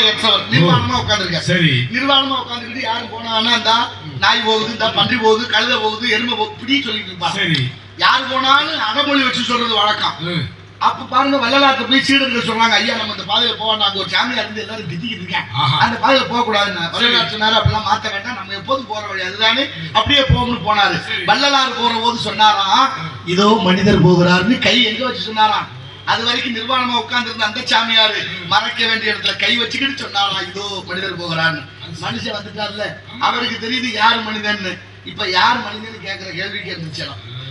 கவலையற்றவர் நிர்வாணமா உட்கார்ந்துருக்காரு. சரி, நிர்வாணமா உட்கார்ந்துக்கிட்டு யாரும் போனாங்கன்னா இந்த நாய் போகுது, இந்த பன்றி போகுது, கழுதை போகுது, எருமை போகுது, இப்படி சொல்லிட்டு இருப்பாங்க. சரி, யார் போனாலும் அடமொழி வச்சு சொல்றது வழக்கம். அப்ப பாருங்க வள்ளலார்ட்ட போய் சீடர்கள் சொல்றாங்க, ஐயா நம்ம இந்த பாதையில போவோம், நாங்க ஒரு சாமியா இருந்து எல்லாரும் திட்டிக்கிட்டு இருக்கேன், அந்த பாதையில போக கூடாதுன்னு. வள்ளலார் சொன்னாரு அப்படிலாம் மாத்த வேண்டாம், நம்ம எப்போதும் போற வழி அதுதானே, அப்படியே போகணும்னு போனாரு. வள்ளலார் போற போது சொன்னாராம், இதோ மனிதர் போகிறாருன்னு கை எங்க வச்சு சொன்னாராம். அது வரைக்கும் நிர்வாணமா உட்கார்ந்து இருந்த அந்த சாமியாரு மறைக்க வேண்டிய இடத்துல கை வச்சுக்கிட்டு சொன்னாராம், இதோ மனிதர் போகிறாருன்னு. மனுஷன் வந்துட்டார்ல, அவருக்கு தெரியுது யாரு மனிதன்னு. இப்ப யார் மனிதன்னு கேட்கிற கேள்விக்கு இருந்துச்சு.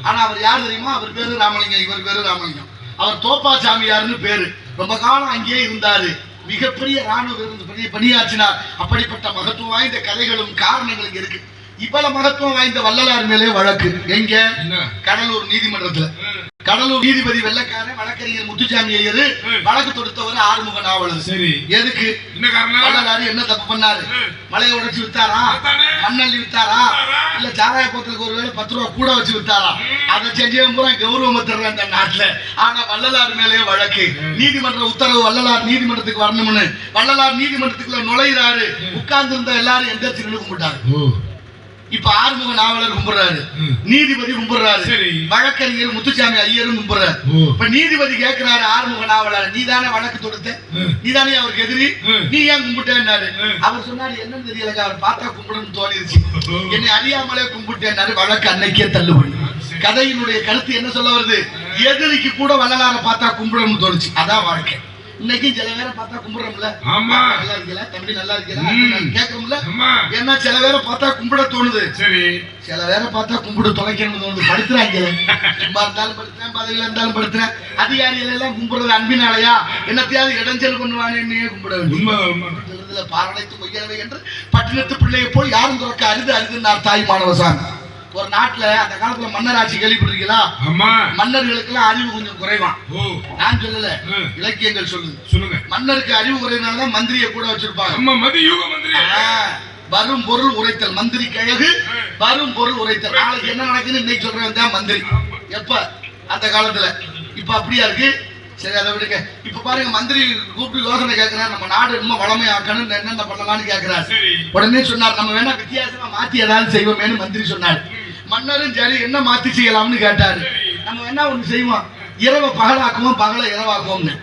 ஆனா அவர் யார் தெரியுமா? அவர் பேரு ராமலிங்கம், இவர் பேரு ராமலிங்கம். அவர் தோப்பா சாமியார்னு பேரு. ரொம்ப காலம் அங்கேயே இருந்தாரு. மிகப்பெரிய ராணுவ பெரிய பணியாற்றினார். அப்படிப்பட்ட மகத்துவம் வாய்ந்த கதைகளும் காரணங்களும் இருக்கு. இவ்வளவு மகத்துவம் வாய்ந்த வள்ளலார் மேலே வழக்கு எங்க? கடலூர் நீதிமன்றத்துல. கடலூர் நீதிபதி வெள்ளக்காரன் வழக்கறிஞர் முத்துசாமி ஐயர் வழக்கு தொடுத்தவர் ஆறுமுக நாவலர். சரி, எதுக்கு? வள்ளலார் என்ன தப்பு பண்ணாரு? மலையை உடைச்சு வித்தாரா? மண்ணள்ளி வித்தாரா? இல்ல சாராய போத்துக்கு ஒருவேளை 10 ரூபா கூட வச்சு வித்தாரா? அதை செஞ்சவன் பூரா கௌரவம் தர்ற அந்த நாட்டுல. ஆனா வள்ளலார் மேலே வழக்கு. நீதிமன்ற உத்தரவு வள்ளலார் நீதிமன்றத்துக்கு வரணும்னு. வள்ளலார் நீதிமன்றத்துக்குள்ள நுழையிறாரு. உட்கார்ந்து இருந்த எல்லாரும் எந்திரிச்சு நின்று கும்பிட்டாரு. இப்ப ஆறுமுக நாவலர் கும்பிடுறாரு, நீதிபதி கும்பிடுறாரு, வழக்கறிஞர் முத்துசாமி ஐயரும் கும்பிடுறாரு. இப்ப நீதிபதி கேட்கிறாரு ஆறுமுக நாவலர், நீதானே வழக்கு தொடுத்த, நீதானே அவருக்கு எதிரி, நீ ஏன் கும்பிட்டேன்னாரு. அவர் சொன்னாரு, என்னன்னு தெரியல, அவர் பார்த்தா கும்பிடணும்னு தோணிருச்சு, என்னை அறியாமலே கும்பிட்டேன்னாரு. வழக்கு அன்னைக்கே தள்ளுபடி. கதையினுடைய கருத்து என்ன சொல்ல வருது? எதிரிக்கு கூட வள்ளலார பார்த்தா கும்பிடணும்னு தோணுச்சு. அதான் வாழ்க்கை. இன்னைக்கு சில பேரை பார்த்தா கும்பிடுறோம்ல, நல்லா இருக்கல தம்பி, நல்லா இருக்கல கேட்கறோம்ல. ஏன்னா சில பேரை பார்த்தா கும்பிட தோணுது, சில பேரை பார்த்தா கும்பிட தொலைக்கணும்னு தோணுது. படுத்துறாங்க, சும்மா இருந்தாலும் படுத்துறேன், பதவியில இருந்தாலும் படுத்துறேன். அதிகாரிகள் எல்லாம் கும்பிடுறது அன்பினாலையா? என்னத்தையாவது இடைஞ்சல் பண்ணுவாங்க, என்னையே கும்பிட வேண்டும். பாரடைத்து பொய்யவை என்று பட்டினத்து பிள்ளையை போல் யாரும் துறக்க அரிது அரிதுன்னார் தாய் மாணவசாமி. ஒரு நாட்டுல அந்த காலத்துல மன்னர் ஆட்சி கேள்விப்பட்டிருக்கீங்களா? மன்னர்களுக்கு எல்லாம் அறிவு கொஞ்சம் குறைவான். நான் சொல்லல, இலக்கியங்கள் சொல்லுங்க. மன்னருக்கு அறிவு குறைவானதான் மந்திரியை கூட வச்சிருப்பாங்க. வரும் பொருள் உரைத்தல், மந்திரி கழகு வரும் பொருள் உரைத்தல். நாளைக்கு என்ன நடக்குன்னு இன்னைக்கு சொல்றேன் தான் மந்திரி. எப்ப? அந்த காலத்துல. இப்ப அப்படியா இருக்கு? சரி, அதை விடுங்க. இப்ப பாருங்க, மந்திரி கூப்பிட்டு யோசனை கேட்கிறார், நம்ம நாடு இன்னும் வளமையாக்கணும், என்னென்ன பண்ணலாம்னு கேட்கிறார். உடனே சொன்னார், நம்ம வேணா வித்தியாசமா மாத்தி ஏதாவது செய்வோமேனு மந்திரி சொன்னார். மன்னரும் சரி, என்ன மாத்தி செய்யலாம்னு கேட்டாரு. நம்ம என்ன ஒண்ணு செய்வோம், இரவை பகலாக்குவோம், பகலை இரவாக்குவோம்னு.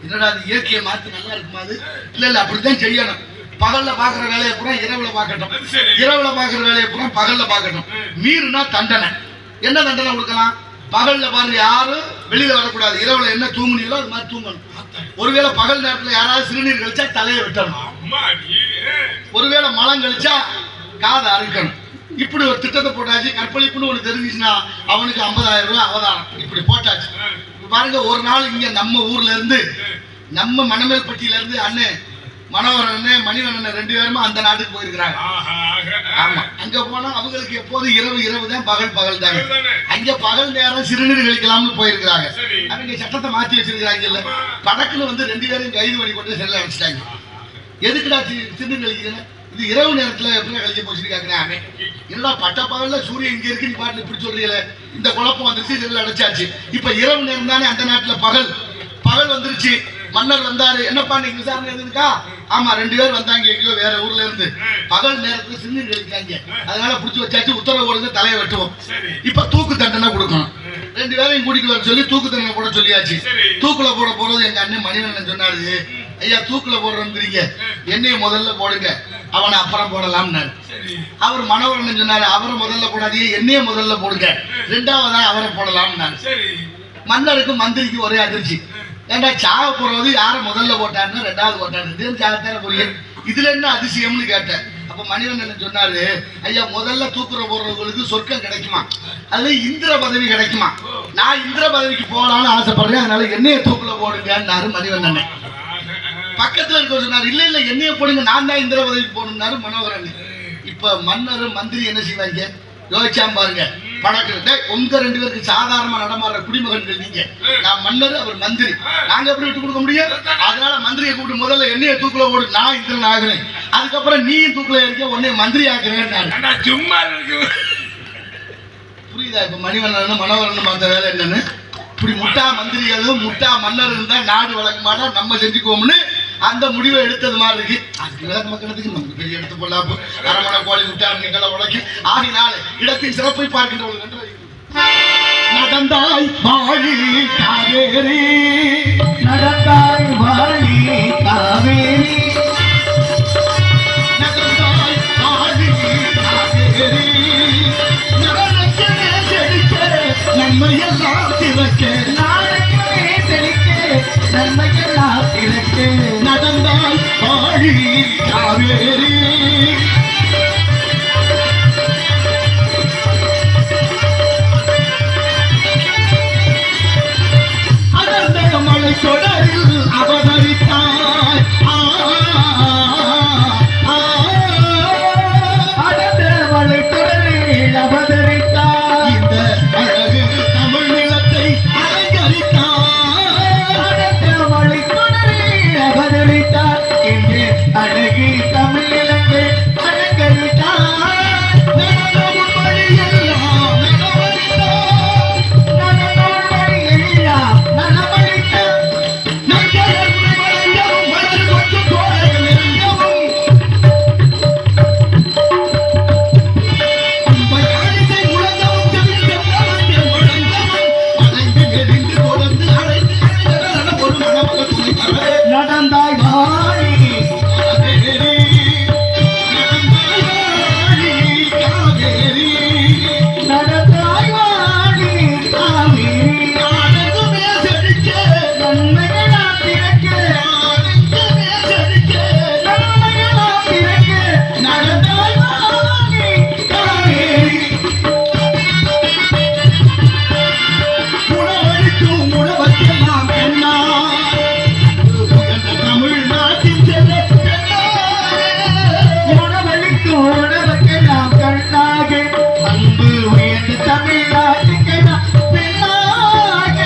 என்னடா அது இயற்கையை மாத்தி நல்லா இருக்குமா? அது இல்ல, அப்படித்தான் செய்யணும். பகல்ல பாக்குற வேலையை பூரா இரவுல பாக்கட்டும், இரவுல பாக்குற வேலையை பூரா பகல்ல பாக்கட்டும். மீறினா தண்டனை. என்ன தண்டனை கொடுக்கலாம்? பகல்ல பாருங்க, யாரும் வெளியில வரக்கூடாது. இரவுல என்ன தூங்குனீங்களோ அது மாதிரி தூங்கணும். ஒருவேளை பகல் நேரத்துல யாராவது சிறுநீர் கழிச்சா தலையை வெட்டணும். ஒருவேளை மலம் கழிச்சா காதை அறுக்கணும். இப்படி ஒரு திட்டத்தை போட்டாச்சு. கற்பழிப்புன்னு ஒண்ணு தெரிஞ்சுச்சுன்னா அவனுக்கு 50,000 ரூபாய் அவதானம். இப்படி போட்டாச்சு. பாருங்க, ஒரு நாள் இங்க நம்ம ஊர்ல இருந்து, நம்ம மணமேல்பட்டியில இருந்து அண்ணன் மனோகரன் மணிவண்ணன் 2 பேருமே அந்த நாட்டுக்கு போயிருக்கிறாங்க. ஆமா, அங்க போனா அவங்களுக்கு எப்போது இரவு தான், பகல் தாங்க. அங்க பகல் நேரம் சிறுநீர் கழிக்கலாம்னு போயிருக்கிறாங்க. அவங்க சட்டத்தை மாத்தி வச்சிருக்கிறாங்க. படக்குன்னு வந்து 2 பேரும் கைது பண்ணி கொண்டு செல்ல அடிச்சிட்டாங்க. எதுக்குடா சிறுநீர் கழிக்கிறேன்? இது இரவு நேரத்துல எப்படி கழிக்க போச்சுன்னு கேட்கிறேன். என்னடா பட்ட பகல்ல சூரியன் இங்க இருக்கு, நீ பாட்டு இப்படி சொல்றீங்களே, இந்த குழப்பம் வந்துருச்சு, செல்ல அடைச்சாச்சு. இப்ப இரவு நேரம் தானே அந்த நாட்டுல, பகல் வந்துருச்சு. மன்னர் வந்தாரு, என்னப்பா இன்னைக்கு விசாரணை எதுக்கா? ஆமா, 2 பேர் வந்தாங்க எங்கேயோ வேற ஊர்ல இருந்து. பகல் நேரத்துல சிறுநீர் கழிக்கிறாங்க, அதனால புடிச்சு வச்சாச்சு. உத்தரவு போடுங்க, தலையை வெட்டுவோம். இப்ப தூக்கு தண்டனை கொடுக்கணும். 2 பேரையும் கூட்டிட்டு வர சொல்லி தூக்கு தண்டனை போட சொல்லியாச்சு. தூக்குல போட போறது எங்க அண்ணன் மணிவண்ணன் சொன்னாரு, ஐயா தூக்குல போடுறீங்க, என்னைய முதல்ல போடுங்க, அவனை அப்புறம் போடலாம்னாரு. அவர் மனோகரன் சொன்னாரு, அவரை முதல்ல போடாதீங்க, என்னைய முதல்ல போடுங்க, 2ஆவதா அவரை போடலாம்னாரு. மன்னருக்கு மந்திரிக்கு ஒரே அதிர்ச்சி. ஏண்டா சாக போறது யார முதல்ல போட்டாருன்னா 2ஆவது போட்டாரு, சாகத்தான புரியும், இதுல என்ன அதிசயம்னு கேட்டேன். அப்ப மணிவண்ணன் சொன்னாரு, ஐயா முதல்ல தூக்குற போடுறவங்களுக்கு சொர்க்கம் கிடைக்குமா, அதுல இந்திர பதவி கிடைக்குமா, நான் இந்திர பதவிக்கு போகலான்னு ஆசைப்படுறேன், அதனால என்னைய தூக்குல போடுங்கன்னாரு மணிவண்ணன். பக்கத்துல இருக்க சொன்னாரு, இல்ல என்னைய போடுங்க, நான் தான் இந்திர பதவிக்கு போகணும்னாரு மனோகரன். இப்ப மன்னர் மந்திரி என்ன செய்வாங்க யோசிச்சாம பாருங்க. படக்கு உங்க 2 பேருக்கு சாதாரணமா நடமாடுற குடிமகன்கள் நீங்க, நான் மன்னர், அவர் மந்திரி, நாங்க எப்படி விட்டு கொடுக்க முடியும்? அதனால மந்திரியை கூப்பிட்டு முதல்ல என்னைய தூக்குல போடு, நான் இந்திரன் ஆகுறேன், அதுக்கப்புறம் நீயும் தூக்குல இருக்க, உன்னைய மந்திரி ஆக்குறேன். சும்மா புரியுதா? இப்ப மணிவண்ணன் மனோகரன் பார்த்த வேலை என்னன்னு, இப்படி முட்டா மந்திரிகளும் முட்டா மன்னர் இருந்தா நாடு வழங்க மாட்டா, நம்ம செஞ்சுக்குவோம்னு அந்த முடிவை எடுத்தது மாதிரி இருக்கு. அதுக்கு விளக்க மக்களுக்கு நமக்கு பெரிய எடுத்து போடலாம். அரமணை கோழி விட்டாங்க உழைக்கும் ஆகினால இடத்தின் சிறப்பை பார்க்கின்ற நடந்தாய் வாழி காவேரி, நடந்தாய் வாழி காவேரி, நடந்தாய் வாழி காவேரி, நடனக்கே செழிக்க நன்மையெல்லாம் திறக்க, நாடகமே செழிக்க நன்மையெல்லாம் திறக்க, நடந்தாய் வாழி காவேரி. தொடரில் அவதரித்தாய் அடந்தவளை தொடரில் அவதரித்தாய், இந்த அழகு தமிழ் நிலத்தை அலங்கரித்தாய். அடந்தவளை தொடரில் அவதரித்தாய், இந்த அழகு தமிழ் நிலத்தை அலங்கரித்தாய். நடந்தாய் வாழி காவேரி, நடந்தாய் வாழி காவேரி, ஆனந்தமே செழிக்க நன்மைகளாம் திறக்க, ஆனந்தமே செழிக்க நன்மைகளாம் திறக்க, நடந்தாய் வாழி காவேரி. உணவளிக்கும் உணவற்கெல்லாம் பெண்ணா, உணவற்கெல்லாம் கண்ணாக, அன்பு உயர்ந்த தமிழ்நாட்டுக்கெல்லாம் பெண்ணாக,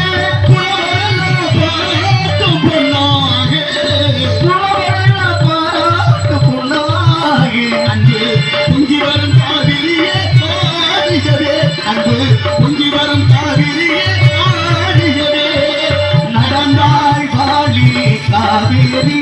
உணவெல்லாம் பாராட்டும் பொண்ணாக, உணவெல்லாம் பாராட்டும் பொண்ணாக, அன்பு பொங்கி வரும் காவிரியே ஆடியவே, அன்பு பொங்கி வரும் காவிரியே ஆடியவே, நடந்தாய் வாழி காவேரி,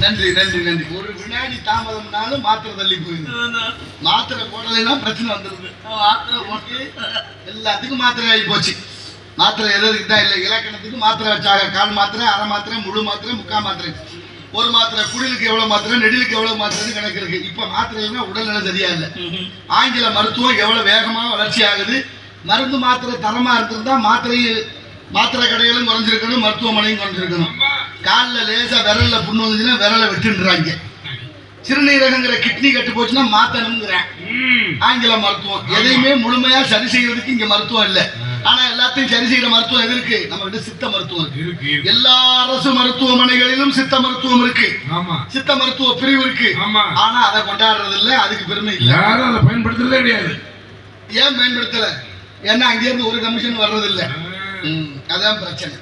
நன்றி நன்றி நன்றி. ஒரு வினாடி தாமதம்னாலும் மாத்திரை தள்ளி போயிடுது. மாத்திரை போடலைன்னா பிரச்சனை வந்துருது. மாத்திரை போட்டு எல்லாத்துக்கும் மாத்திரை ஆகி போச்சு. மாத்திரை எதுக்கு தான் இல்லை, இலக்கணத்துக்கு மாத்திரை வச்சாங்க. கால் மாத்திரை, அரை மாத்திரை, முழு மாத்திரை, முக்கால் மாத்திரை. ஒரு மாத்திரை குடிலுக்கு எவ்வளவு மாத்திரை, நெடிலுக்கு எவ்வளவு மாத்திரைன்னு கணக்கு இருக்கு. இப்ப மாத்திரைன்னா உடல்நிலை சரியா இல்லை. ஆங்கில மருத்துவம் எவ்வளவு வேகமா வளர்ச்சி ஆகுது. மருந்து மாத்திரை தரமா இருந்திருந்தா மாத்திரை கடைகளும் குறைஞ்சிருக்கணும், மருத்துவமனையும் குறைஞ்சிருக்கணும். காலில் லேசா விரல்ல புண்ணு வந்துச்சுன்னா விரலை வெட்டுன்றாங்க. சிறுநீரகங்கிற கிட்னி கட்டு போச்சுன்னா மாத்தணுங்கிறேன் ஆங்கில மருத்துவம். எதையுமே முழுமையா சரி செய்யறதுக்கு இங்க மருத்துவம் இல்லை. ஆனா எல்லாத்தையும் சரி செய்யற மருத்துவம் எது இருக்கு? நம்ம கிட்ட சித்த மருத்துவம் இருக்கு. எல்லா அரசு மருத்துவமனைகளிலும் சித்த மருத்துவம் இருக்கு, சித்த மருத்துவ பிரிவு இருக்கு. ஆனா அதை கொண்டாடுறது இல்லை, அதுக்கு பெருமை இல்லை, யாரும் அதை பயன்படுத்துறதே கிடையாது. ஏன் பயன்படுத்தல? ஏன்னா அங்கிருந்து ஒரு கமிஷன் வர்றது இல்லை. அதான் பிரச்சனை.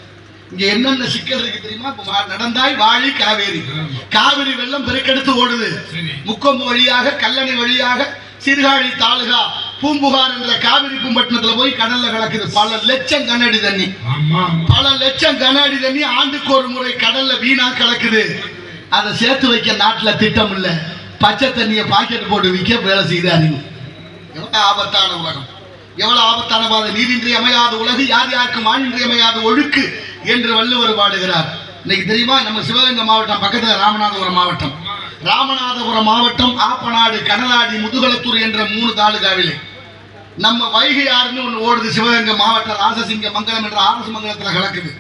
இங்க என்னென்ன சிக்கல் இருக்கு தெரியுமா? நடந்தாய் வாழி காவேரி, காவிரி வெள்ளம் பெருக்கெடுத்து ஓடுது. முக்கொம்பு வழியாக, கல்லணை வழியாக, சீர்காழி தாலுகா பூம்புகார் என்ற காவிரி பூம்பட்டினத்துல போய் கடல்ல கலக்குது. பல லட்சம் கன அடி தண்ணி, பல லட்சம் கன அடி தண்ணி ஆண்டுக்கு ஒரு முறை கடல்ல வீணா கலக்குது. அதை சேர்த்து வைக்க நாட்டுல திட்டம் இல்ல. பச்சை தண்ணிய பாக்கெட் போட்டு விற்க வேலை செய்தாரு. எவ்வளவு ஆபத்தான உலகம், எவ்வளவு ஆபத்தான பாதை. நீரின்றி அமையாத உலகு, யார் யாருக்கும் வானின்றி அமையாத ஒழுக்கு என்று வள்ளுவர் பாடுகிறார். இன்னைக்கு தெரியுமா, நம்ம சிவகங்கை மாவட்டம் பக்கத்துல ராமநாதபுரம் மாவட்டம், ராமநாதபுரம் மாவட்டம் ஆப்பநாடு, கடலாடி, முதுகலத்தூர் என்ற 3 தாலுகாவிலே நம்ம வைகை ஆறுன்னு ஒண்ணு ஓடுது. சிவகங்கை மாவட்டம் ராசசிங்க மங்கலம் என்ற ஆரசு மங்கலத்துல கலக்குது.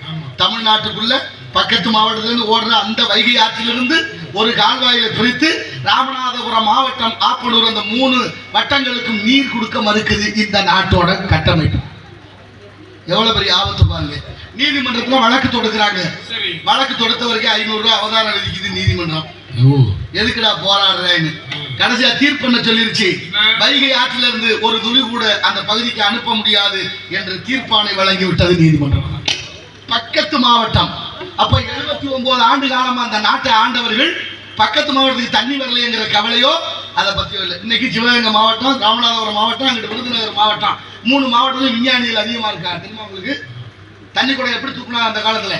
தமிழ்நாட்டுக்குள்ள பக்கத்து மாவட்டத்திலிருந்து ஓடுற அந்த வைகை ஆற்றிலிருந்து ஒரு கால்வாயில பிரித்து ராமநாதபுரம் மாவட்டம் ஆப்பனூர் அந்த 3 வட்டங்களுக்கும் நீர் கொடுக்க மறுக்குது இந்த நாட்டோட கட்டமைப்பு. எவ்வளவு பெரிய ஆபத்து பாருங்க. நீதிமன்றத்துல வழக்கு தொடுக்கிறாங்க. வழக்கு தொடுத்தவருக்கு 500 ரூபாய் அவதாரம் விதிக்குது நீதிமன்றம். எதுக்குடா போராடுறேன்னு கடைசியா தீர்ப்பு சொல்லிருச்சு. வைகை ஆற்றில இருந்து ஒரு துளி கூட அந்த பகுதிக்கு அனுப்ப முடியாது என்று தீர்ப்பாணை வழங்கி விட்டது நீதிமன்றம். பக்கத்து மாவட்டம். அப்ப 79 ஆண்டு காலமா அந்த நாட்டை ஆண்டவர்கள் பக்கத்து மாவட்டத்துக்கு தண்ணி வரலைங்கிற கவலையோ அதை பத்தியோ இல்லை. இன்னைக்கு சிவகங்கை மாவட்டம், ராமநாதபுரம் மாவட்டம், அங்கிட்டு விருதுநகர் மாவட்டம், 3 மாவட்டத்துல விஞ்ஞானிகள் அதிகமா இருக்கா தெரியுமா உங்களுக்கு? தண்ணி குடம் எப்படி தூக்குனா அந்த காலத்துல?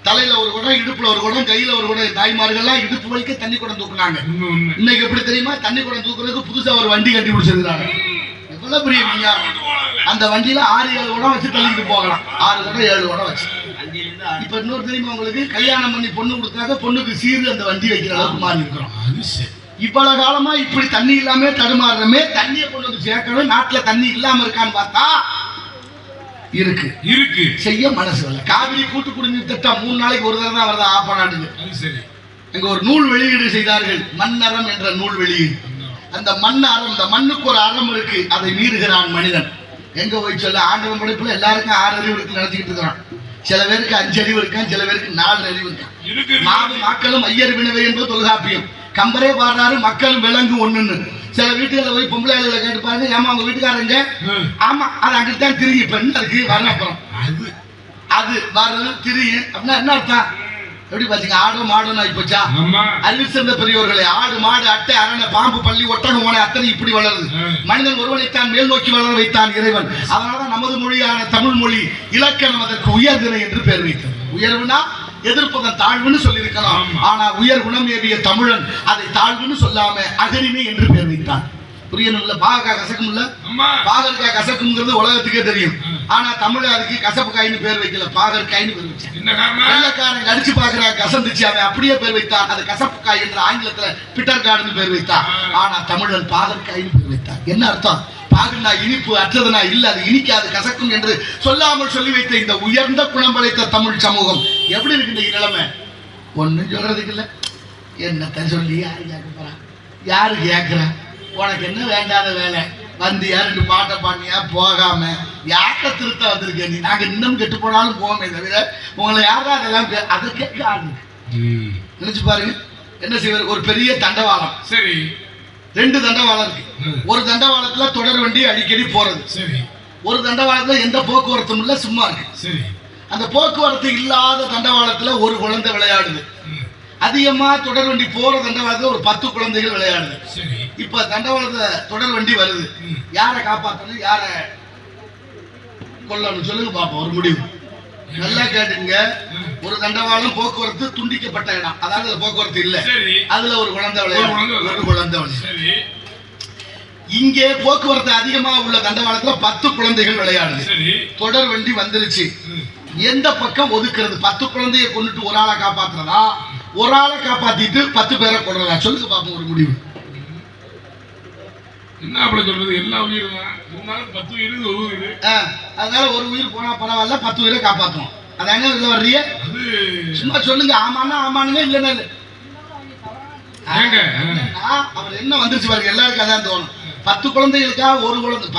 தலையில ஒரு குடம், இடுப்புல ஒரு குடம், கையில ஒரு குடம். தாய்மார்கள்லாம் இடுப்பு வைக்க தண்ணி குடம் தூக்குனாங்க. இன்னைக்கு எப்படி தெரியுமா? தண்ணி குடம் தூக்குறதுக்கு புதுசா ஒரு வண்டி கட்டி பிடிச்சிருக்காங்க. எவ்வளவு பெரிய விஞ்ஞானம்! அந்த வண்டியில 6-7 குடம் வச்சு தள்ளிட்டு போகலாம். 6 குடம் 7 குடம் வச்சு. இப்ப இன்னொரு தெரியுமா உங்களுக்கு? கல்யாணம் பண்ணி பொண்ணு கொடுத்தாக்க பொண்ணுக்கு சீரு அந்த வண்டி வைக்கிற அளவுக்கு மாறி இருக்கிறோம். இவ்வளவு காலமா இப்படி தண்ணி இல்லாம தடுமாறுறமே, தண்ணியை கொண்டு வந்து சேர்க்கணும். நாட்டுல தண்ணி இல்லாம இருக்கான்னு பார்த்தா இருக்கு இருக்கு. செய்ய மனசு வரல. காவிரி கூட்டு குடிநீர் திட்டம் 3 நாளைக்கு ஒரு தடவை தான் வருதா ஆப்பனாடுது. அங்க ஒரு நூல் வெளியீடு செய்தார்கள், மண்ணறம் என்ற நூல் வெளியீடு. அந்த மண் அறம், இந்த மண்ணுக்கு ஒரு அறம் இருக்கு, அதை மீறுகிறான் மனிதன். எங்க போய் சொல்ல? ஆண்டவன் படைப்புல எல்லாருக்கும் 6 அறிவு இருக்கு நினைச்சுக்கிட்டு இருக்கிறான். சில பேருக்கு 5 அறிவு இருக்கான், சில பேருக்கு 4 அறிவு இருக்கான். மாவும் மக்களும் ஐயர் வினவை என்பது தொல்காப்பியம். கம்பரே பாடுறாரு, மக்களும் விலங்கு ஒண்ணுன்னு. சில வீட்டுகளில் போய் பொம்பளை ஆளுகளை கேட்டு பாருங்க, ஏமா அவங்க வீட்டுக்காரங்க? ஆமா, அது அங்கிட்டு தான் திரியும். இப்ப என்ன இருக்கு? வரணும். அப்புறம் அது வரும் திரியும் அப்படின்னா என்ன அர்த்தம்? எப்படி பாத்தீங்க? ஆடு மாடுன்னு ஆகி போச்சா? அறிவு சேர்ந்த பெரியவர்களே, ஆடு மாடு அட்டை அரணை பாம்பு பள்ளி ஒட்டகம் ஓனை அத்தனை இப்படி வளருது. மனிதன் ஒருவனைத்தான் மேல் நோக்கி வளர வைத்தான் இறைவன். அதனாலதான் நமது மொழியான தமிழ் மொழி இலக்கணம் அதற்கு உயர்தினை என்று பெயர் வைத்தது. உயர்வுனா எதிர்ப்பதன் தாழ்வுன்னு சொல்லி இருக்கலாம். ஆனா உயர் குணம் ஏவிய தமிழன் அதை தாழ்வுன்னு சொல்லாம அகரிமை என்று பெயர் வைத்தான். புரியணும்ல? பாகக்காய் கசக்கும் இல்ல? பாகற்காய் கசக்குங்கிறது உலகத்துக்கே தெரியும். ஆனா தமிழ் அதுக்கு கசப்பு காயின்னு பேர் வைக்கல, பாகற்காய்னு பேர் வச்சான். வெள்ளக்காரன் அடிச்சு பாக்குறான், கசந்துச்சு, அவன் அப்படியே பேர் வைத்தான். அது கசப்பு காய் என்று ஆங்கிலத்துல பிட்டர் கார்டுன்னு பேர் வைத்தான். ஆனா தமிழன் பாகற்காய்னு பேர் வைத்தான். என்ன அர்த்தம்? பாகுனா இனிப்பு, அற்றதுனா இல்ல, அது இனிக்காது, கசக்கும் என்று சொல்லாமல் சொல்லி வைத்த இந்த உயர்ந்த குணம் படைத்த தமிழ் சமூகம் எப்படி இருக்கு இந்த நிலைமை? ஒன்னும் சொல்றதுக்கு இல்ல. என்னத்த சொல்லி யாரு கேட்க போறான்? யாரு கேட்கிறா? உனக்கு என்ன வேண்டாத வேலை? வந்து யாரு பாட்டை பாட்டியா போகாம யார்கிட்ட திருத்த வந்திருக்க நீ? நாங்க இன்னும் கெட்டு போனாலும் போவோமே தவிர உங்களை யாரா அதெல்லாம் அதை கேட்க ஆரம்பி நினைச்சு பாருங்க. என்ன செய்வார்? ஒரு பெரிய தண்டவாளம், சரி, 2 தண்டவாளம் இருக்கு. ஒரு தண்டவாளத்துல தொடர் வண்டி அடிக்கடி போறது, சரி. ஒரு தண்டவாளத்துல எந்த போக்குவரத்தும் இல்ல, சும்மா இருக்கு, சரி. அந்த போக்குவரத்து இல்லாத தண்டவாளத்துல ஒரு குழந்தை விளையாடுது. அதிகமா தொடர் வண்டி போற தண்டவாளத்துல ஒரு 10 குழந்தைகள் விளையாடுது. இப்ப தண்டவாளத்துல தொடர் வண்டி வருது. யாரை காப்பாற்றணும், யார கொல்லணும் சொல்லுங்க பாப்போம். ஒரு முடிவு நல்லா கேட்டுங்க. ஒரு தண்டவாளம் போக்குவரத்து துண்டிக்கப்பட்ட இடம், அதாவது போக்குவரத்து இல்ல, அதுல ஒரு குழந்தை விளையாடு, ஒரு குழந்தை விளையாடு. இங்கே போக்குவரத்து அதிகமா உள்ள தண்டவாளத்துல 10 குழந்தைகள் விளையாடுது. தொடர் வண்டி வந்துருச்சு. எந்த பக்கம் ஒதுக்குறது? 10 குழந்தைய கொண்டுட்டு ஒரு ஆளை காப்பாத்துறதா, ஒரு ஆளை காப்பாத்திட்டு 10 பேரை கொள்றதா? சொல்லுங்க பாப்போம் ஒரு முடிவு. என்ன அப்படி சொல்றது? எல்லா உயிரும் 10 உயிர், ஒரு உயிர். அதனால ஒரு உயிர் போனா பரவாயில்ல, 10 உயிரை காப்பாத்தும். அதாங்க இதுல வர்றீங்க. சும்மா சொல்லுங்க, ஆமான்னா ஆமானுங்க, இல்லைன்னா இல்லை. அவர் என்ன வந்துருச்சு பாருங்க, எல்லாருக்கும் அதான் தோணும். 10 குழந்தைகளுக்கா ஒரு குழந்தை